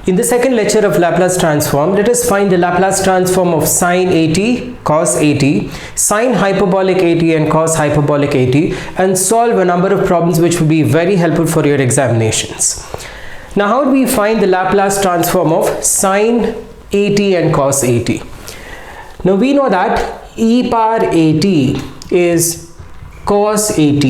In the second lecture of Laplace transform, let us find the Laplace transform of sine at, cos at, sine hyperbolic at and cos hyperbolic at, and solve a number of problems which will be very helpful for your examinations. Now, how do we find the Laplace transform of sine at and cos at? Now, we know that e power at is cos at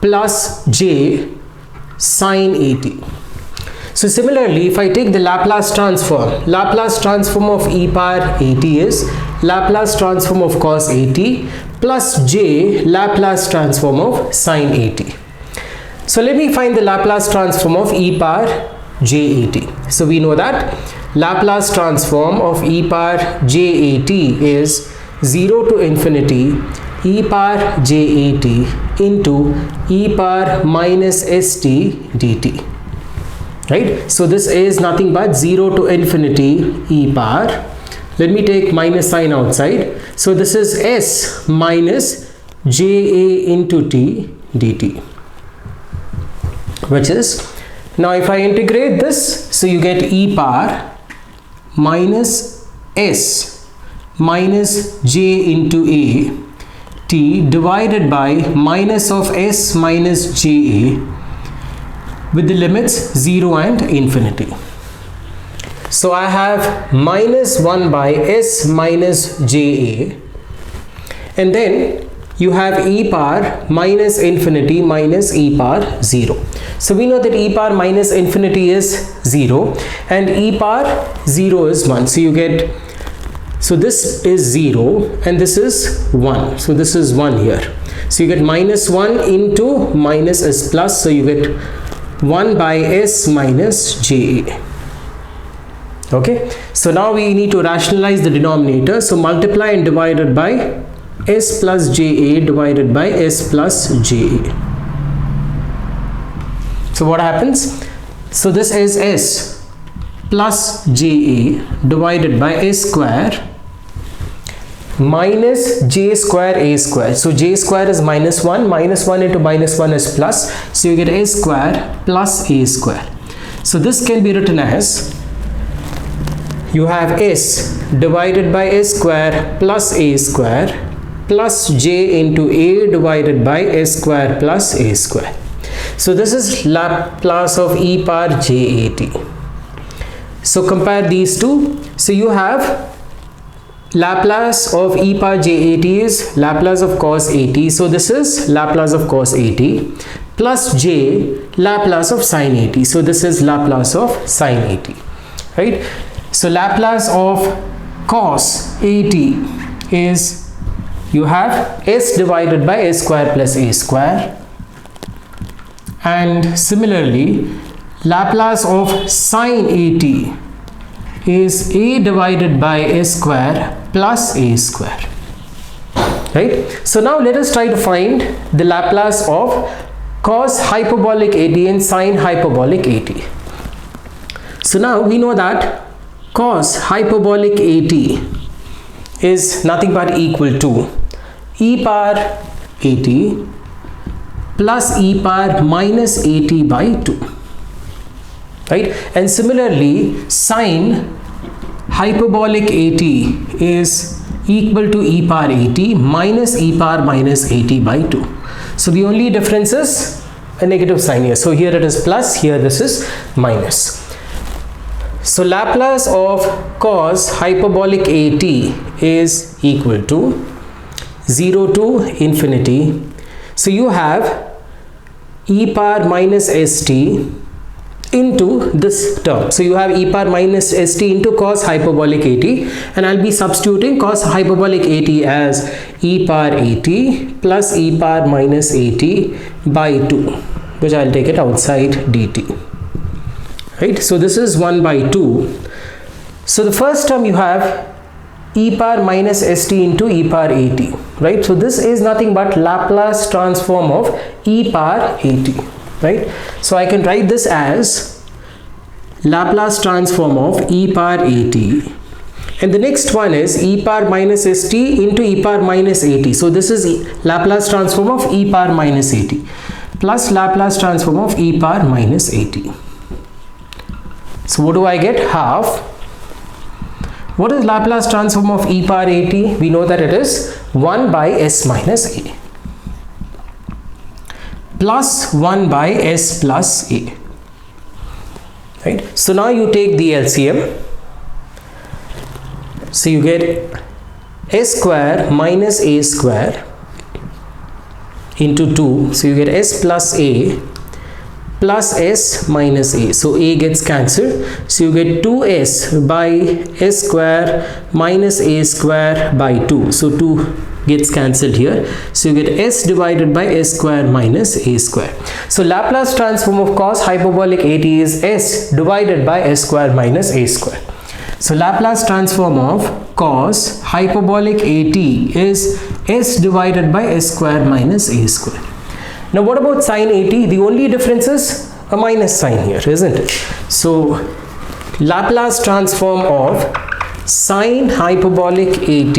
plus j sine at. So similarly, if I take the Laplace transform of e power at is Laplace transform of cos at plus j Laplace transform of sine at. So let me find the Laplace transform of e power j at. So we know that Laplace transform of e power j at is 0 to infinity e power j at into e power minus st dt. Right? So this is nothing but 0 to infinity e power. Let me take minus sign outside. So this is s minus ja into t dt, which is, now if I integrate this, so you get e power minus s minus j into a t divided by minus of s minus ja with the limits 0 and infinity. So I have minus 1 by s minus ja, and then you have e power minus infinity minus e power 0. So we know that e power minus infinity is 0 and e power 0 is 1. So you get, so this is 0 and this is 1. So this is 1 here. So you get minus 1 into minus is plus. So you get 1 by s minus ja. Okay, so now we need to rationalize the denominator. So multiply and divided by s plus ja divided by s plus ja. So what happens? So this is s plus ja divided by s square minus j square a square. So j square is minus 1 into minus 1 is plus, so you get a square plus a square. So this can be written as, you have s divided by a square plus a square plus j into a divided by a square plus a square. So this is Laplace of e power j at. So compare these two. So you have Laplace of e power j at is Laplace of cos at. So this is Laplace of cos at plus j Laplace of sine at. So this is Laplace of sine at. Right? So Laplace of cos at is, you have s divided by a square plus a square, and similarly Laplace of sine at is a divided by a square plus a square. Right? So now let us try to find the Laplace of cos hyperbolic at and sine hyperbolic at. So now we know that cos hyperbolic at is nothing but equal to e power at plus e power minus at by 2. Right? And similarly sine hyperbolic at is equal to e power at minus e power minus at by 2. So the only difference is a negative sign here. So here it is plus, here this is minus. So Laplace of cos hyperbolic at is equal to 0 to infinity. So you have e power minus st into this term. So you have e power minus st into cos hyperbolic at, and I'll be substituting cos hyperbolic at as e power at plus e power minus at by 2, which I'll take it outside dt. Right? So this is 1 by 2. So the first term you have e power minus st into e power at. Right? So this is nothing but Laplace transform of e power at. Right? So I can write this as Laplace transform of e power at, and the next one is e power minus st into e power minus at. So this is Laplace transform of e power minus at plus Laplace transform of e power minus at. So what do I get? Half. What is Laplace transform of e power at? We know that it is 1 by s minus a plus 1 by s plus a. Right? So now you take the LCM. So you get s square minus a square into 2. So you get s plus a plus s minus a. So a gets cancelled. So you get 2s by s square minus a square by 2. So 2 gets cancelled here. So you get s divided by s square minus a square. So Laplace transform of cos hyperbolic at is s divided by s square minus a square. So Laplace transform of cos hyperbolic at is s divided by s square minus a square. Now what about sin at? The only difference is a minus sign here, isn't it? So Laplace transform of sin hyperbolic at.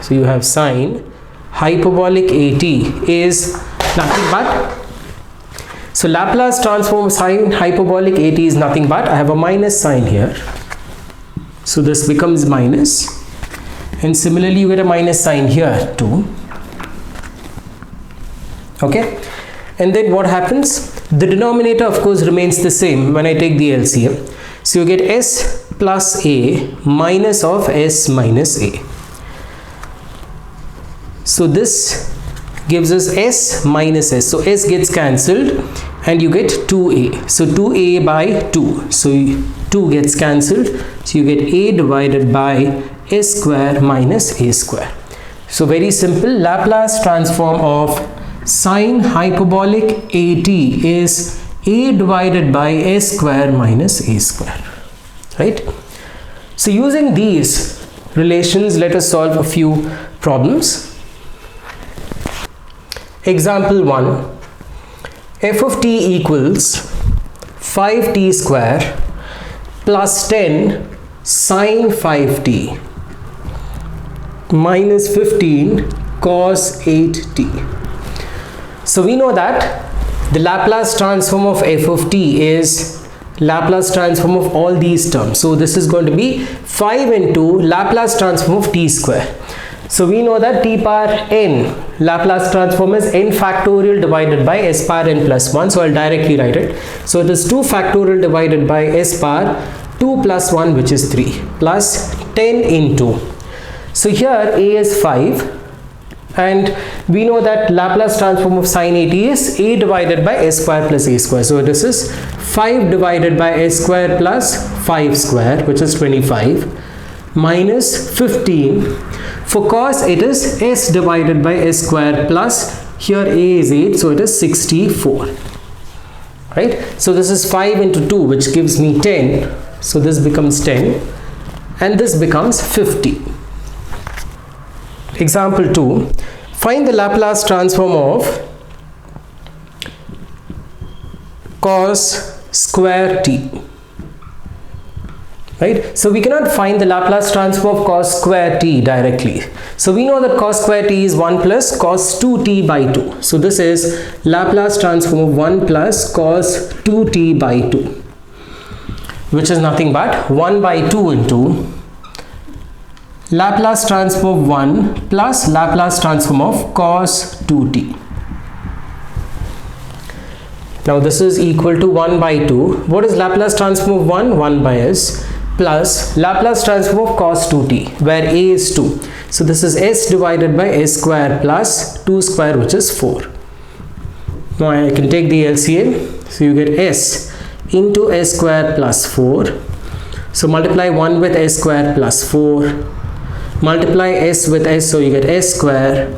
So you have sin hyperbolic at is nothing but, so Laplace transform of sin hyperbolic at is nothing but, I have a minus sign here. So this becomes minus, and similarly you get a minus sign here too. Okay, and then what happens? The denominator of course remains the same when I take the LCM. So you get s plus a minus of s minus a. So this gives us s minus s. So s gets cancelled and you get 2a. So 2a by 2. So 2 gets cancelled. So you get a divided by s square minus a square. So very simple. Laplace transform of sin hyperbolic at is a divided by s square minus a square. Right? So using these relations, let us solve a few problems. Example 1. F of t equals 5t square plus 10 sine 5t minus 15 cos 8t. So we know that the Laplace transform of f of t is Laplace transform of all these terms. So this is going to be 5 into Laplace transform of t square. So we know that t power n Laplace transform is n factorial divided by s power n plus 1. So I'll directly write it. So it is 2 factorial divided by s power 2 plus 1, which is 3, plus 10 into. So here a is 5. And we know that Laplace transform of sin at is a divided by s square plus a square. So this is 5 divided by s square plus 5 square, which is 25, minus 15. For cos it is s divided by s square plus, here a is 8, so it is 64. Right? So this is 5 into 2, which gives me 10. So this becomes 10 and this becomes 50. Example 2. Find the Laplace transform of cos square t. Right? So we cannot find the Laplace transform of cos square t directly. So we know that cos square t is 1 plus cos 2t by 2. So this is Laplace transform of 1 plus cos 2t by 2, which is nothing but 1 by 2 into Laplace transform of 1 plus Laplace transform of cos 2t. Now this is equal to 1 by 2. What is Laplace transform of 1? 1 by s plus Laplace transform of cos 2t, where a is 2. So this is s divided by s square plus 2 square, which is 4. Now I can take the LCM. So you get s into s square plus 4. So multiply 1 with s square plus 4. Multiply s with s, so you get s square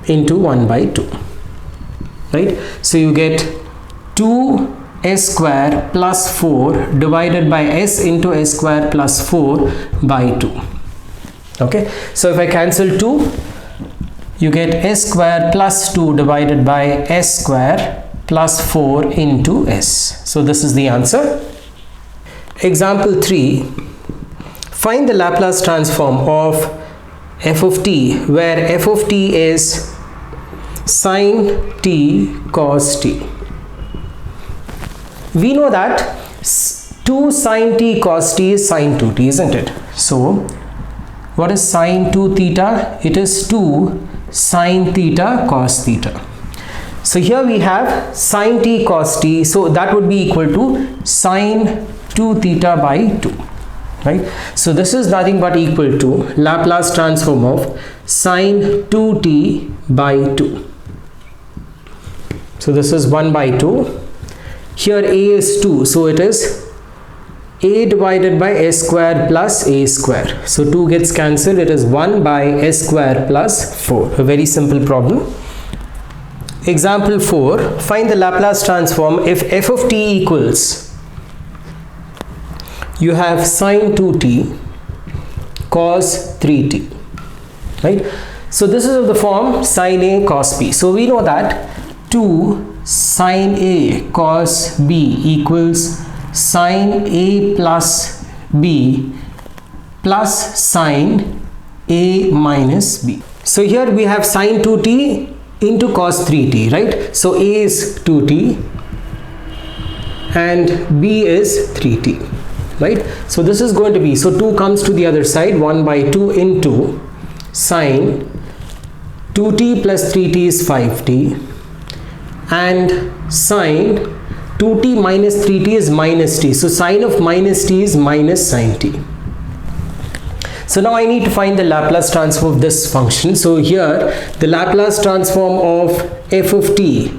into 1 by 2. Right? So you get 2 s square plus 4 divided by s into s square plus 4 by 2. Okay? So if I cancel 2, you get s square plus 2 divided by s square plus 4 into s. So this is the answer. Example 3. Find the Laplace transform of f of t, where f of t is sin t cos t. We know that 2 sine t cos t is sine 2t, isn't it? So what is sine 2 theta? It is 2 sine theta cos theta. So here we have sine t cos t, so that would be equal to sine 2 theta by 2, right? So this is nothing but equal to Laplace transform of sine 2t by 2. So this is 1 by 2. Here a is 2, so it is a divided by s square plus a square. So 2 gets cancelled, it is 1 by s square plus 4. A very simple problem. Example 4, find the Laplace transform if f of t equals, you have sine 2t cos 3t, right? So this is of the form sine a cos b. So we know that 2 sine a cos b equals sine a plus b plus sine a minus b. So here we have sine 2t into cos 3t, right? So a is 2t and b is 3t, right? So this is going to be, so 2 comes to the other side, 1 by 2 into sine 2t plus 3t is 5t and sine 2t minus 3t is minus t. So sine of minus t is minus sine t. So now I need to find the Laplace transform of this function. So here the Laplace transform of f of t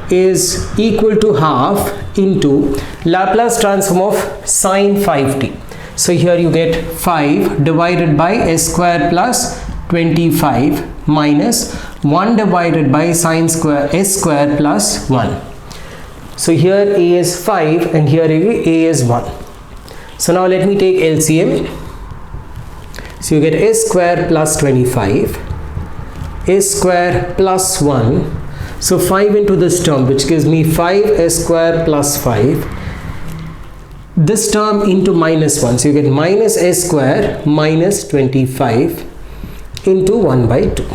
is equal to half into Laplace transform of sine 5t. So here you get 5 divided by s square plus 25 minus 1 divided by sine square s square plus 1. So here a is 5 and here a is 1. So now let me take LCM. So you get s square plus 25, s square plus 1. So 5 into this term, which gives me 5s square plus 5. This term into minus 1. So you get minus s square minus 25 into 1 by 2.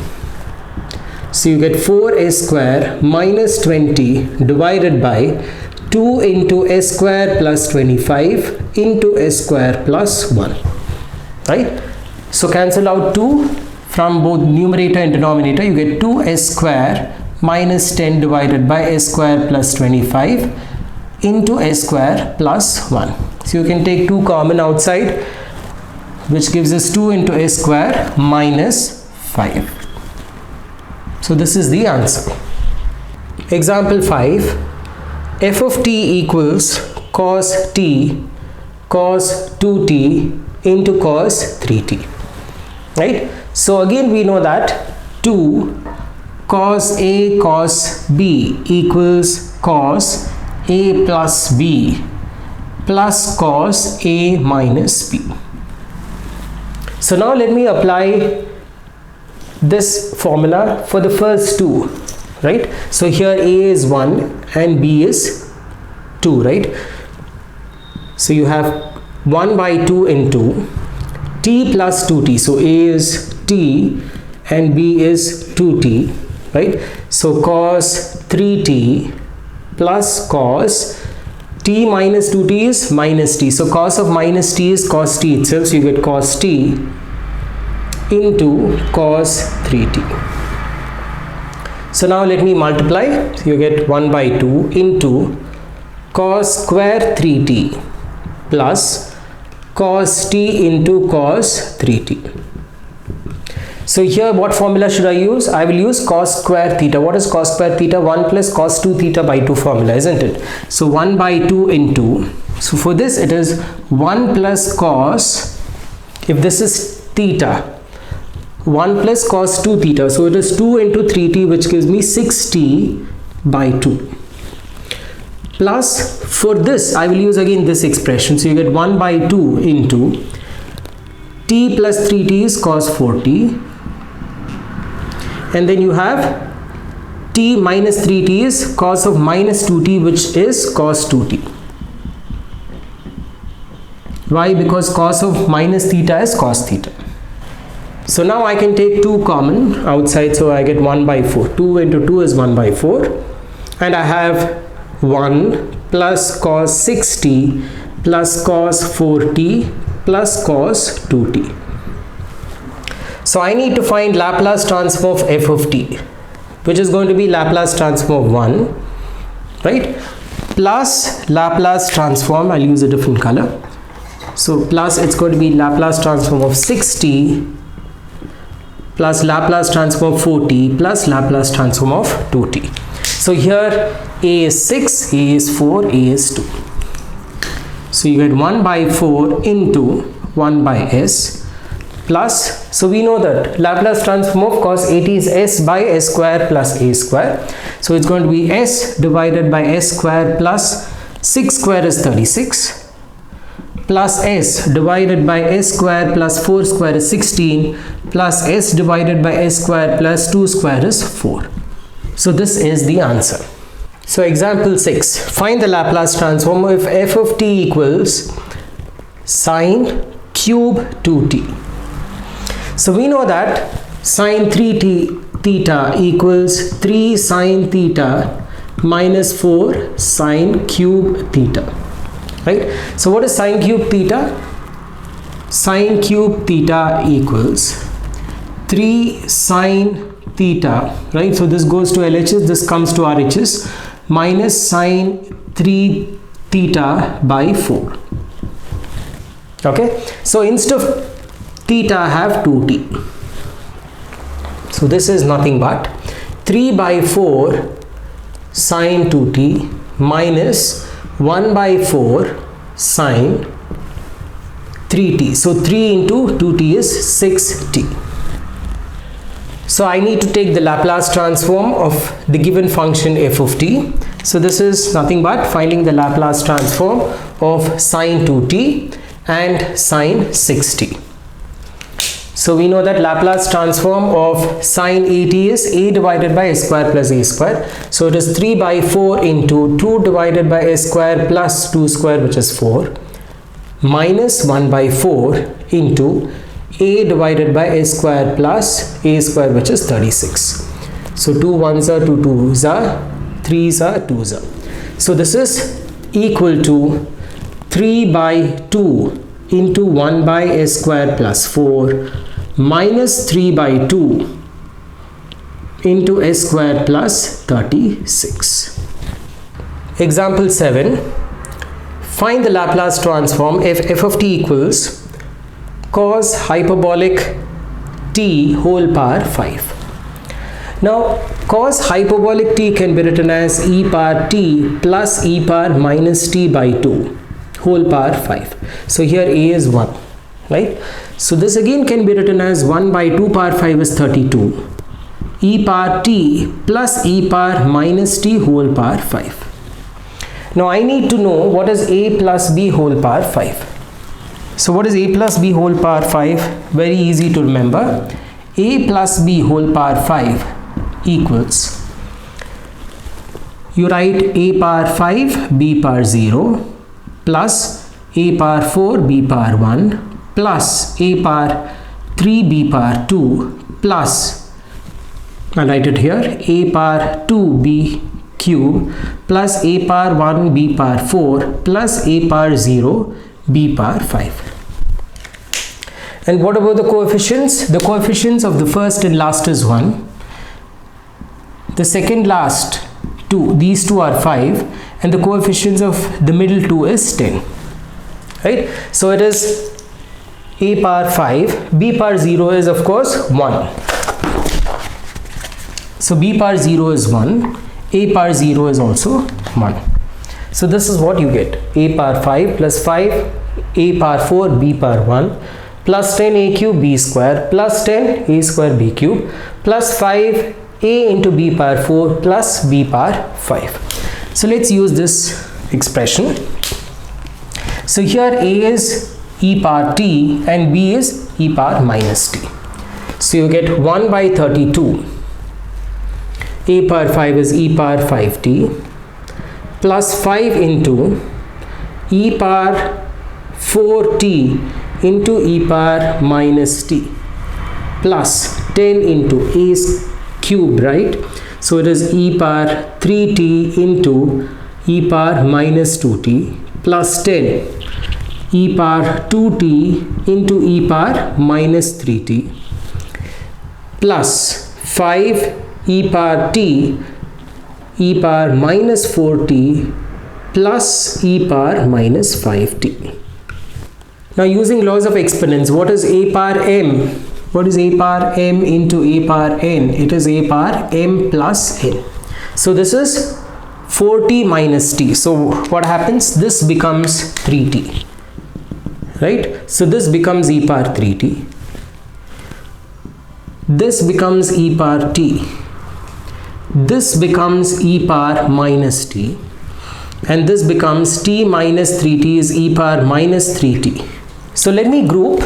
So you get 4s square minus 20 divided by 2 into s square plus 25 into s square plus 1. Right? So cancel out 2 from both numerator and denominator. You get 2s square minus 10 divided by s square plus 25 into s square plus 1. So you can take 2 common outside, which gives us 2 into s square minus 5. So this is the answer. Example 5, f of t equals cos t cos 2t into cos 3t, right? So again we know that 2 cos a cos b equals cos a plus b plus cos a minus b. So now let me apply this formula for the first 2, right? So here a is 1 and b is 2, right? So you have 1 by 2 into t plus 2t. So a is t and b is 2t, right? So cos 3t plus cos t minus 2t is minus t. So cos of minus t is cos t itself. So you get cos t into cos 3t. So now let me multiply. So you get 1 by 2 into cos square 3t plus cos t into cos 3t. So here what formula should I use? I will use cos square theta. What is cos square theta? 1 plus cos 2 theta by 2 formula, isn't it? So 1 by 2 into, so for this it is 1 plus cos, if this is theta, 1 plus cos 2 theta. So it is 2 into 3t, which gives me 6t by 2. Plus for this I will use again this expression. So you get 1 by 2 into t plus 3t is cos 4t. And then you have t minus 3t is cos of minus 2t, which is cos 2t. Why? Because cos of minus theta is cos theta. So now I can take 2 common outside, so I get 1 by 4. 2 into 2 is 1 by 4. And I have 1 plus cos 6t plus cos 4t plus cos 2t. So I need to find Laplace transform of f of t, which is going to be Laplace transform of 1, right, plus Laplace transform, I'll use a different color, so plus it's going to be Laplace transform of 6t plus Laplace transform of 4t plus Laplace transform of 2t. So here a is 6, a is 4, a is 2. So you get 1 by 4 into 1 by s plus, so we know that Laplace transform of cos 80 is s by s square plus a square. So it's going to be s divided by s square plus 6 square is 36 plus s divided by s square plus 4 square is 16 plus s divided by s square plus 2 square is 4. So this is the answer. So example 6, find the Laplace transform if f of t equals sine cube 2t. So we know that sine 3t theta equals 3 sine theta minus 4 sine cube theta, right? So what is sine cube theta? Sine cube theta equals 3 sine theta, right? So this goes to LHS, this comes to RHS, minus sine 3 theta by 4. Okay, so instead of theta I have 2t. So this is nothing but 3 by 4 sine 2t minus 1 by 4 sine 3t. So 3 into 2t is 6t. So I need to take the Laplace transform of the given function f of t. So this is nothing but finding the Laplace transform of sine 2t and sine 6t. So we know that Laplace transform of sine 80 is a divided by s square plus a square. So it is 3 by 4 into 2 divided by s square plus 2 square, which is 4, minus 1 by 4 into a divided by s square plus a square, which is 36. So 2 1s are 2 2s are 3s are 2s are. So this is equal to 3 by 2 into 1 by s square plus 4 minus 3 by 2 into s square plus 36. Example 7. Find the Laplace transform if f of t equals cos hyperbolic t whole power 5. Now cos hyperbolic t can be written as e power t plus e power minus t by 2 whole power 5. So here a is 1, right? So this again can be written as 1 by 2 power 5 is 32. E power t plus e power minus t whole power 5. Now I need to know what is a plus b whole power 5. So what is a plus b whole power 5? Very easy to remember. A plus b whole power 5 equals, you write a power 5 b power 0 plus a power 4 b power 1 plus a power 3 b power 2 plus, I'll write it here, a power 2 b cube plus a power 1 b power 4 plus a power 0 b power 5. And what about the coefficients? The coefficients of the first and last is 1. The second last two, these two are 5, and the coefficients of the middle two is 10. Right? So it is a power 5, b power 0 is of course 1. So b power 0 is 1, a power 0 is also 1. So this is what you get, a power 5 plus 5, a power 4 b power 1 plus 10 a cube b square plus 10 a square b cube plus 5 a into b power 4 plus b power 5. So let's use this expression. So here a is e power t and b is e power minus t. So you get 1 by 32. A power 5 is e power 5t plus 5 into e power 4t into e power minus t plus 10 into a cube, right? So it is e power 3t into e power minus 2t plus 10 e power 2t into e power minus 3t plus 5 e power t e power minus 4t plus e power minus 5t. Now using laws of exponents, what is a power m? What is a power m into a power n? It is a power m plus n. So this is 4t minus t. So what happens? This becomes 3t. Right? So this becomes e power 3t. This becomes e power t. This becomes e power minus t. And this becomes t minus 3t is e power minus 3t. So let me group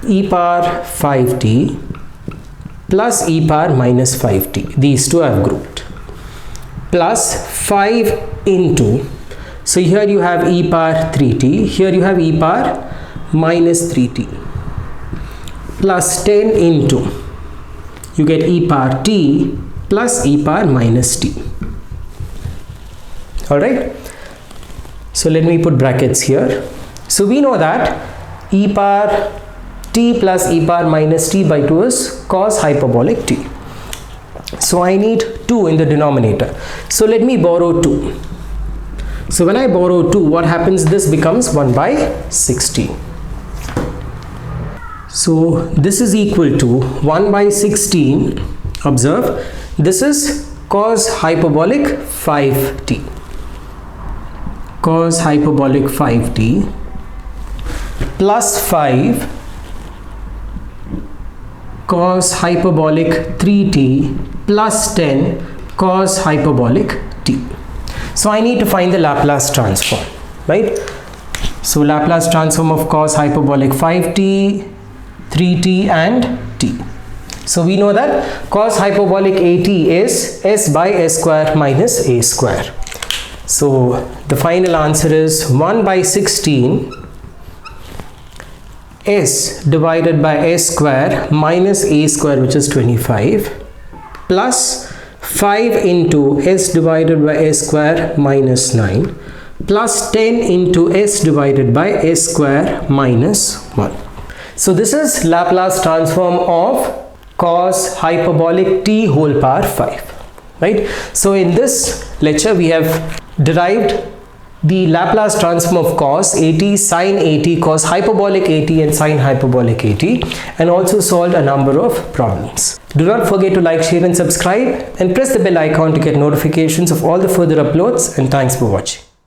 e power 5t plus e power minus 5t. These two I have grouped. Plus 5 into, so here you have e power 3t, here you have e power minus 3t. Plus 10 into, you get e power t plus e power minus t. Alright. So let me put brackets here. So we know that e power t plus e power minus t by 2 is cos hyperbolic t. So I need 2 in the denominator. So let me borrow 2. So when I borrow 2, what happens? This becomes 1 by 16. So this is equal to 1 by 16. Observe, this is cos hyperbolic 5t. Cos hyperbolic 5t plus 5 cos hyperbolic 3t plus 10 cos hyperbolic t. So I need to find the Laplace transform, right? So Laplace transform of cos hyperbolic 5t, 3t and t. So we know that cos hyperbolic at is s by s square minus a square. So the final answer is 1 by 16 s divided by s square minus a square, which is 25, plus 5 into s divided by s square minus 9 plus 10 into s divided by s square minus 1. So this is Laplace transform of cos hyperbolic t whole power 5, right? So in this lecture we have derived the Laplace transform of cos at, sin at, cos hyperbolic at and sin hyperbolic at, and also solved a number of problems. Do not forget to like, share and subscribe, and press the bell icon to get notifications of all the further uploads, and thanks for watching.